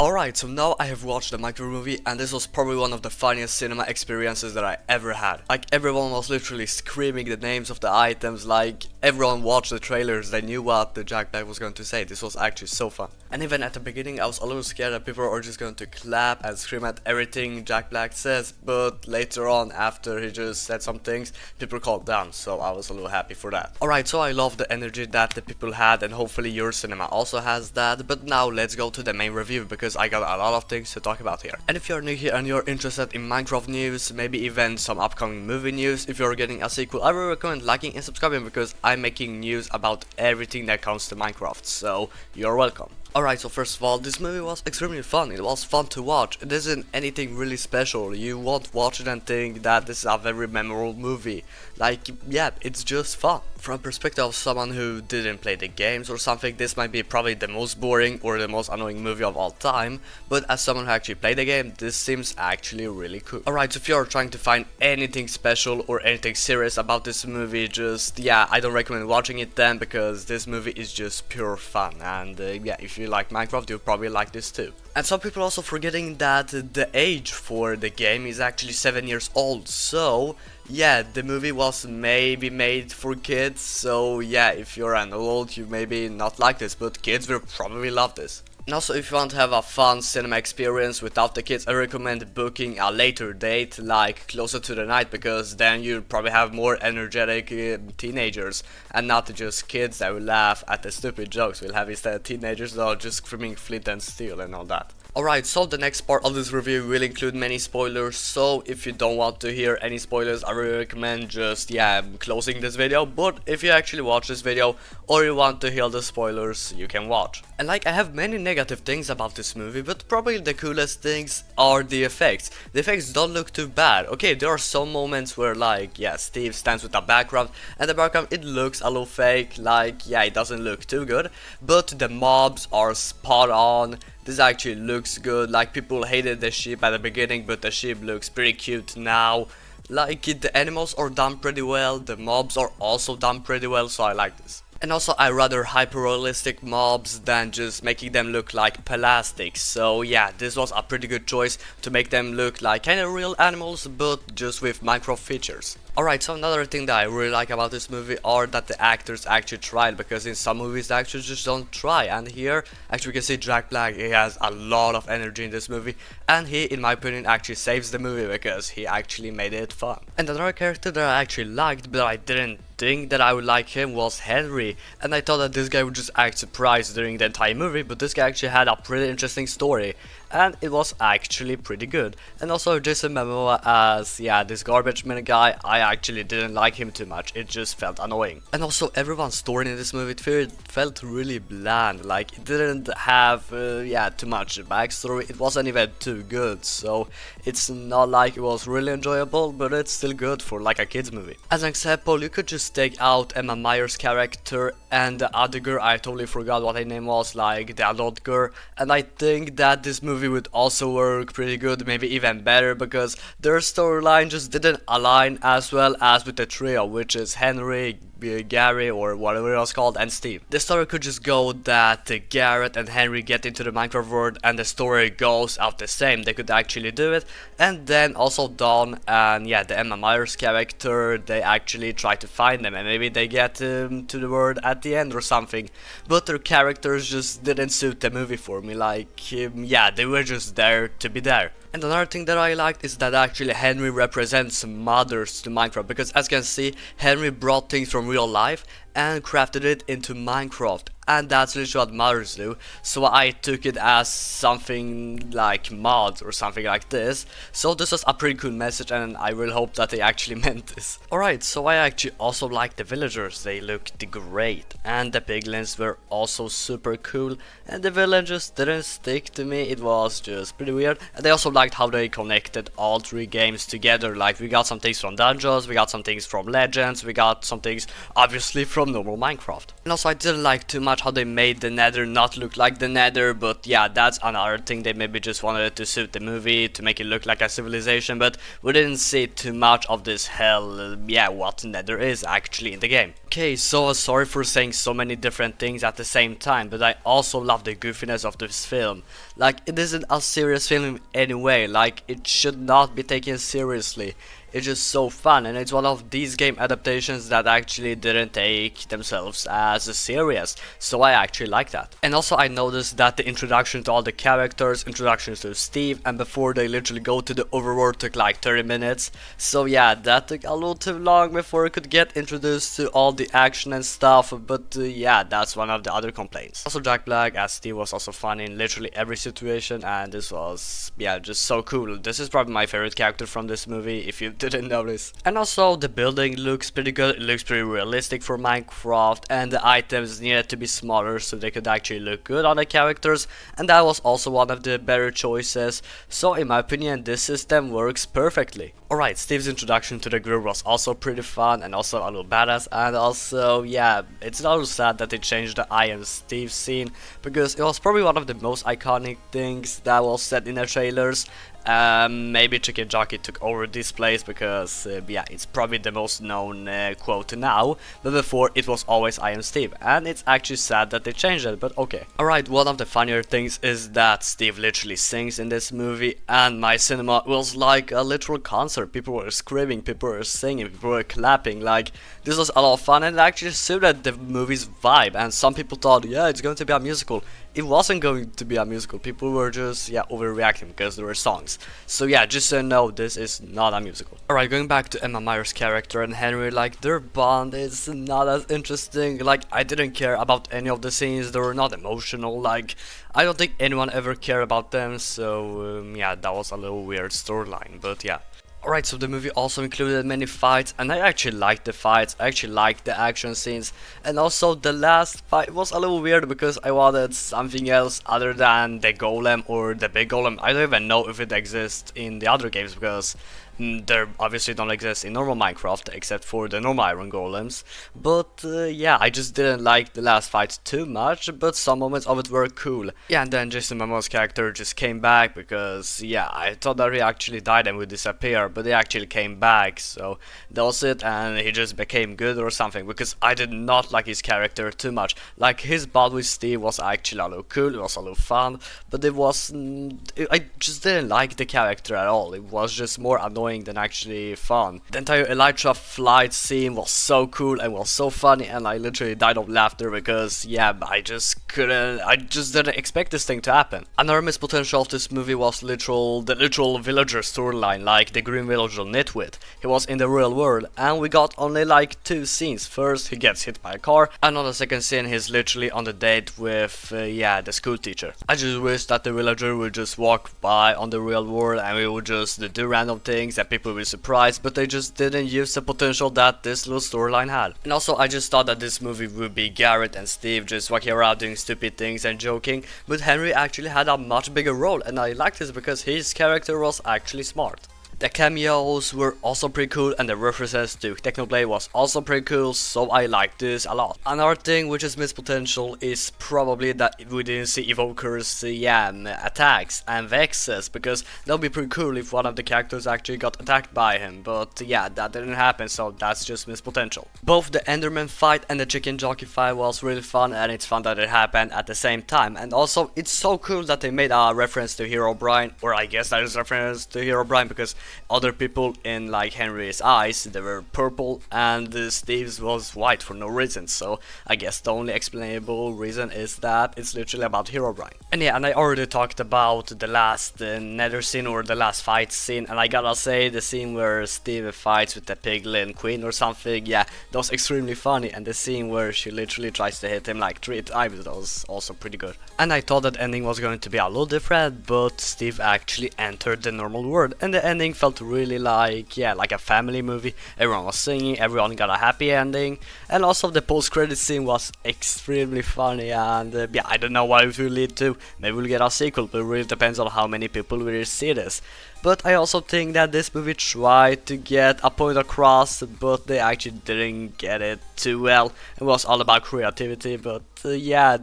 Alright, so now I have watched the Minecraft movie, and this was probably one of the funniest cinema experiences that I ever had. Like, everyone was literally screaming the names of the items, like, everyone watched the trailers, they knew what the Jack Black was going to say. This was actually so fun. And even at the beginning I was a little scared that people are just going to clap and scream at everything Jack Black says, but later on, after he just said some things, people calmed down, so I was a little happy for that. Alright, so I love the energy that the people had, and hopefully your cinema also has that, but now let's go to the main review, because I got a lot of things to talk about here. And if you're new here and you're interested in Minecraft news, maybe even some upcoming movie news, if you're getting a sequel, I will recommend liking and subscribing, because I'm making news about everything that comes to Minecraft, so you're welcome. Alright, so first of all, this movie was extremely fun. It was fun to watch. It isn't anything really special. You won't watch it and think that this is a very memorable movie. Like, yeah, it's just fun. From perspective of someone who didn't play the games or something, this might be probably the most boring or the most annoying movie of all time, but as someone who actually played the game, this seems actually really cool. Alright, so if you're trying to find anything special or anything serious about this movie, just, yeah, I don't recommend watching it then, because this movie is just pure fun, and yeah, if you like Minecraft, you'll probably like this too. And some people also forgetting that the age for the game is actually 7 years old, so yeah, the movie was maybe made for kids, so yeah, if you're an adult, you maybe not like this, but kids will probably love this. And also, if you want to have a fun cinema experience without the kids, I recommend booking a later date, like closer to the night, because then you'll probably have more energetic teenagers, and not just kids that will laugh at the stupid jokes. We'll have instead teenagers that are just screaming flint and steel and all that. Alright, so the next part of this review will include many spoilers, so if you don't want to hear any spoilers, I really recommend just, yeah, closing this video. But if you actually watch this video, or you want to hear the spoilers, you can watch. And like, I have many negative things about this movie, but probably the coolest things are the effects. The effects don't look too bad. Okay, there are some moments where, like, yeah, Steve stands with a background, and the background, it looks a little fake, like, yeah, it doesn't look too good, but the mobs are spot on. This actually looks good. Like, people hated the sheep at the beginning, but the sheep looks pretty cute now. Like, the animals are done pretty well, the mobs are also done pretty well, so I like this. And also, I rather hyper-realistic mobs than just making them look like plastic, so yeah, this was a pretty good choice to make them look like kinda real animals, but just with Minecraft features. Alright, so another thing that I really like about this movie are that the actors actually tried, because in some movies the actors just don't try, and here, actually we can see Jack Black, he has a lot of energy in this movie, and he, in my opinion, actually saves the movie, because he actually made it fun. And another character that I actually liked, but I didn't think that I would like him, was Henry, and I thought that this guy would just act surprised during the entire movie, but this guy actually had a pretty interesting story, and it was actually pretty good. And also Jason Momoa as, yeah, this garbage man guy, I actually didn't like him too much, it just felt annoying. And also everyone's story in this movie, it felt really bland, like it didn't have, yeah, too much backstory, it wasn't even too good, so it's not like it was really enjoyable, but it's still good for like a kids movie. As an example, you could just take out Emma Myers' character and the other girl, I totally forgot what her name was, like the adult girl, and I think that this movie would also work pretty good, maybe even better, because their storyline just didn't align as well as with the trio, which is Henry, Gary, or whatever it was called, and Steve. The story could just go that Garrett and Henry get into the Minecraft world and the story goes out the same. They could actually do it, and then also Dawn and, yeah, the Emma Myers character, they actually try to find them, and maybe they get to the world at the end or something, but their characters just didn't suit the movie for me. Like, yeah, they were just there to be there. And another thing that I liked is that actually Henry represents mothers to Minecraft, because as you can see, Henry brought things from real life and crafted it into Minecraft, and that's literally what mothers do, so I took it as something like mods or something like this, so this was a pretty cool message, and I really hope that they actually meant this. Alright, so I actually also liked the villagers, they looked great, and the piglins were also super cool, and the villages didn't stick to me, it was just pretty weird, and I also liked how they connected all three games together. Like, we got some things from Dungeons, we got some things from Legends, we got some things obviously from normal Minecraft. And also, I didn't like too much how they made the Nether not look like the Nether, but yeah, that's another thing. They maybe just wanted it to suit the movie, to make it look like a civilization, but we didn't see too much of this hell, yeah, what Nether is actually in the game. Okay, so sorry for saying so many different things at the same time, but I also love the goofiness of this film. Like, it isn't a serious film in any way, like, it should not be taken seriously. It's just so fun, and it's one of these game adaptations that actually didn't take themselves as serious, so I actually like that. And also I noticed that the introduction to all the characters, introductions to Steve, and before they literally go to the overworld took like 30 minutes, so yeah, that took a little too long before it could get introduced to all the action and stuff, but yeah, that's one of the other complaints. Also, Jack Black as Steve was also fun in literally every situation, and this was, yeah, just so cool. This is probably my favorite character from this movie, if you didn't notice. And also the building looks pretty good, it looks pretty realistic for Minecraft, and the items needed to be smaller so they could actually look good on the characters, and that was also one of the better choices, so in my opinion this system works perfectly. Alright, Steve's introduction to the group was also pretty fun and also a little badass, and also, yeah, it's a little sad that they changed the I Am Steve scene, because it was probably one of the most iconic things that was said in the trailers. Maybe Chicken Jockey took over this place because, yeah, it's probably the most known quote now, but before it was always I Am Steve, and it's actually sad that they changed it, but okay. Alright, one of the funnier things is that Steve literally sings in this movie, and my cinema was like a literal concert. People were screaming, people were singing, people were clapping, like, this was a lot of fun, and it actually suited the movie's vibe, and some people thought, yeah, it's going to be a musical. It wasn't going to be a musical, people were just, yeah, overreacting because there were songs. So yeah, just so you know, this is not a musical. Alright, going back to Emma Myers' character and Henry, like, their bond is not as interesting. Like, I didn't care about any of the scenes, they were not emotional, like, I don't think anyone ever cared about them, so yeah, that was a little weird storyline, but yeah. Alright, so the movie also included many fights, and I actually liked the fights, I actually liked the action scenes, and also the last fight was a little weird because I wanted something else other than the golem or the big golem. I don't even know if it exists in the other games because they obviously don't exist in normal Minecraft except for the normal iron golems, but yeah, I just didn't like the last fight too much, but some moments of it were cool. Yeah, and then Jason Momoa's character just came back because, yeah, I thought that he actually died and would disappear, but he actually came back, so that was it, and he just became good or something, because I did not like his character too much. Like, his battle with Steve was actually a little cool, it was a little fun, but it was, I just didn't like the character at all. It was just more annoying than actually fun. The entire Elytra flight scene was so cool and was so funny, and I literally died of laughter because, yeah, I just didn't expect this thing to happen. Another missed potential of this movie was the literal villager storyline, like the green villager Nitwit. He was in the real world, and we got only like 2 scenes. First, he gets hit by a car, and on the second scene, he's literally on the date with, yeah, the school teacher. I just wish that the villager would just walk by on the real world, and we would just do random things that people would be surprised, but they just didn't use the potential that this little storyline had. And also, I just thought that this movie would be Garrett and Steve just walking around doing stupid things and joking, but Henry actually had a much bigger role, and I liked this because his character was actually smart. The cameos were also pretty cool, and the references to Technoblade was also pretty cool, so I liked this a lot. Another thing which is missed potential is probably that we didn't see Evoker's attacks and Vexes, because that would be pretty cool if one of the characters actually got attacked by him, but yeah, that didn't happen, so that's just missed potential. Both the Enderman fight and the Chicken Jockey fight was really fun, and it's fun that it happened at the same time, and also it's so cool that they made a reference to Herobrine, or I guess that is a reference to Herobrine because other people in like Henry's eyes, they were purple and Steve's was white for no reason, so I guess the only explainable reason is that it's literally about Herobrine. And yeah, and I already talked about the last nether scene or the last fight scene, and I gotta say the scene where Steve fights with the piglin queen or something, yeah, that was extremely funny, and the scene where she literally tries to hit him like 3 times, that was also pretty good. And I thought that ending was going to be a little different, but Steve actually entered the normal world, and the ending felt really like, yeah, like a family movie. Everyone was singing, everyone got a happy ending, and also the post-credit scene was extremely funny, and yeah, I don't know what it will lead to. Maybe we'll get a sequel, but it really depends on how many people will see this. But I also think that this movie tried to get a point across, but they actually didn't get it too well. It was all about creativity, but yeah,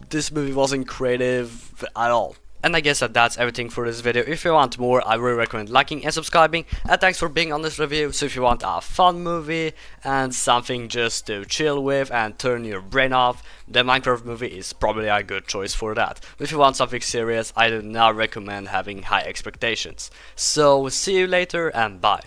this movie wasn't creative at all. And I guess that's everything for this video. If you want more, I really recommend liking and subscribing. And thanks for being on this review. So if you want a fun movie and something just to chill with and turn your brain off, the Minecraft movie is probably a good choice for that. But if you want something serious, I do not recommend having high expectations. So see you later and bye.